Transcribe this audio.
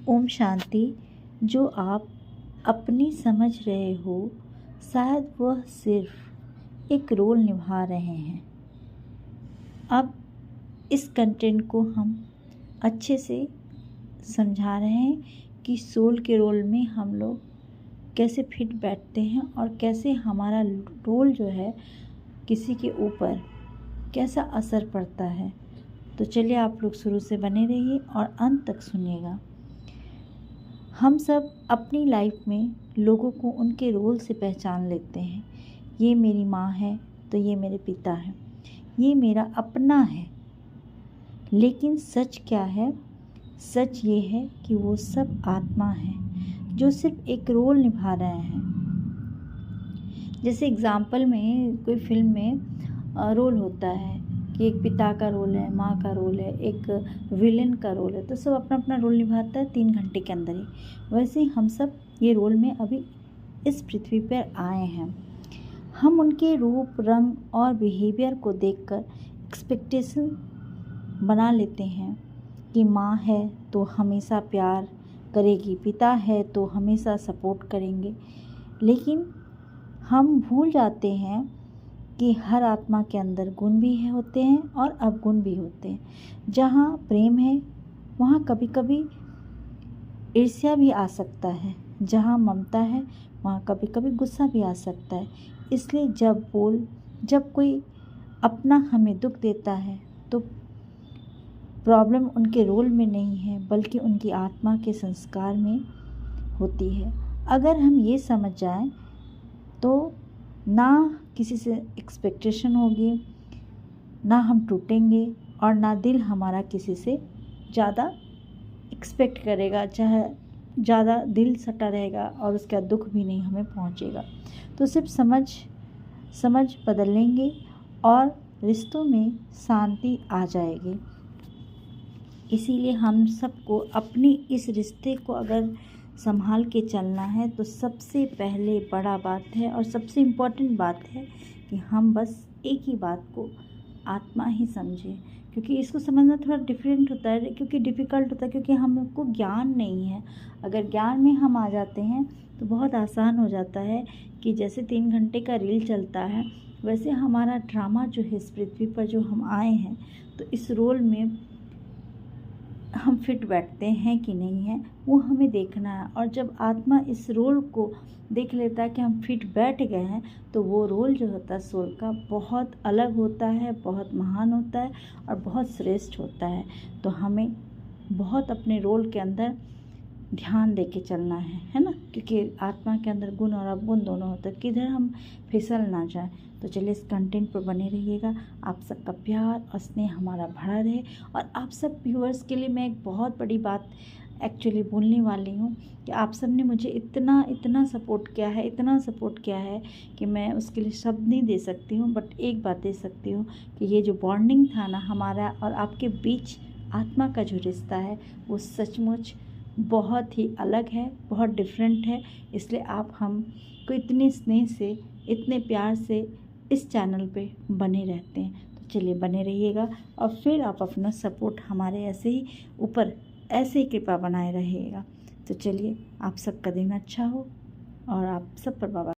ओम शांति। जो आप अपनी समझ रहे हो, शायद वह सिर्फ एक रोल निभा रहे हैं। अब इस कंटेंट को हम अच्छे से समझा रहे हैं कि सोल के रोल में हम लोग कैसे फिट बैठते हैं और कैसे हमारा रोल जो है किसी के ऊपर कैसा असर पड़ता है। तो चलिए आप लोग शुरू से बने रहिए और अंत तक सुनिएगा। हम सब अपनी लाइफ में लोगों को उनके रोल से पहचान लेते हैं। ये मेरी माँ है तो ये मेरे पिता है, ये मेरा अपना है। लेकिन सच क्या है? सच ये है कि वो सब आत्मा है जो सिर्फ एक रोल निभा रहे हैं। जैसे एग्जाम्पल में कोई फिल्म में रोल होता है कि एक पिता का रोल है, माँ का रोल है, एक विलेन का रोल है, तो सब अपना अपना रोल निभाता है 3 घंटे के अंदर ही। वैसे ही हम सब ये रोल में अभी इस पृथ्वी पर आए हैं। हम उनके रूप, रंग और बिहेवियर को देखकर एक्सपेक्टेशन बना लेते हैं कि माँ है तो हमेशा प्यार करेगी, पिता है तो हमेशा सपोर्ट करेंगे। लेकिन हम भूल जाते हैं कि हर आत्मा के अंदर गुण भी होते हैं और अवगुण भी होते हैं। जहाँ प्रेम है वहाँ कभी कभी ईर्ष्या भी आ सकता है, जहाँ ममता है वहाँ कभी कभी गुस्सा भी आ सकता है। इसलिए जब कोई अपना हमें दुख देता है तो प्रॉब्लम उनके रोल में नहीं है बल्कि उनकी आत्मा के संस्कार में होती है। अगर हम ये समझ जाएं तो ना किसी से एक्सपेक्टेशन होगी, ना हम टूटेंगे और ना दिल हमारा किसी से ज़्यादा एक्सपेक्ट करेगा, चाहे ज़्यादा दिल सटा रहेगा और उसका दुख भी नहीं हमें पहुंचेगा। तो सिर्फ समझ बदल लेंगे और रिश्तों में शांति आ जाएगी। इसीलिए हम सबको अपनी इस रिश्ते को अगर संभाल के चलना है तो सबसे पहले बड़ा बात है और सबसे इम्पोर्टेंट बात है कि हम बस एक ही बात को आत्मा ही समझें। क्योंकि इसको समझना थोड़ा डिफरेंट होता है, क्योंकि डिफ़िकल्ट होता है, क्योंकि हमको ज्ञान नहीं है। अगर ज्ञान में हम आ जाते हैं तो बहुत आसान हो जाता है कि जैसे 3 घंटे का रील चलता है वैसे हमारा ड्रामा जो है इस पृथ्वी पर जो हम आए हैं तो इस रोल में हम फिट बैठते हैं कि नहीं है वो हमें देखना है। और जब आत्मा इस रोल को देख लेता है कि हम फिट बैठ गए हैं तो वो रोल जो होता है सोल का बहुत अलग होता है, बहुत महान होता है और बहुत श्रेष्ठ होता है। तो हमें बहुत अपने रोल के अंदर ध्यान दे के चलना है ना, क्योंकि आत्मा के अंदर गुण और अवगुण दोनों होते हैं, किधर हम फिसल ना जाए। तो चलिए इस कंटेंट पर बने रहिएगा। आप सबका प्यार और स्नेह हमारा भरा रहे। और आप सब व्यूअर्स के लिए मैं एक बहुत बड़ी बात एक्चुअली बोलने वाली हूँ कि आप सब ने मुझे इतना सपोर्ट किया है, इतना सपोर्ट किया है कि मैं उसके लिए शब्द नहीं दे सकती हूँ। बट एक बात दे सकती हूँ कि ये जो बॉन्डिंग था ना हमारा और आपके बीच आत्मा का जो रिश्ता है वो सचमुच बहुत ही अलग है, बहुत डिफरेंट है। इसलिए आप हमको इतने स्नेह से, इतने प्यार से इस चैनल पे बने रहते हैं। तो चलिए बने रहिएगा और फिर आप अपना सपोर्ट हमारे ऐसे ही ऊपर ऐसे ही कृपा बनाए रहिएगा। तो चलिए आप सबका दिन अच्छा हो और आप सब पर बाबा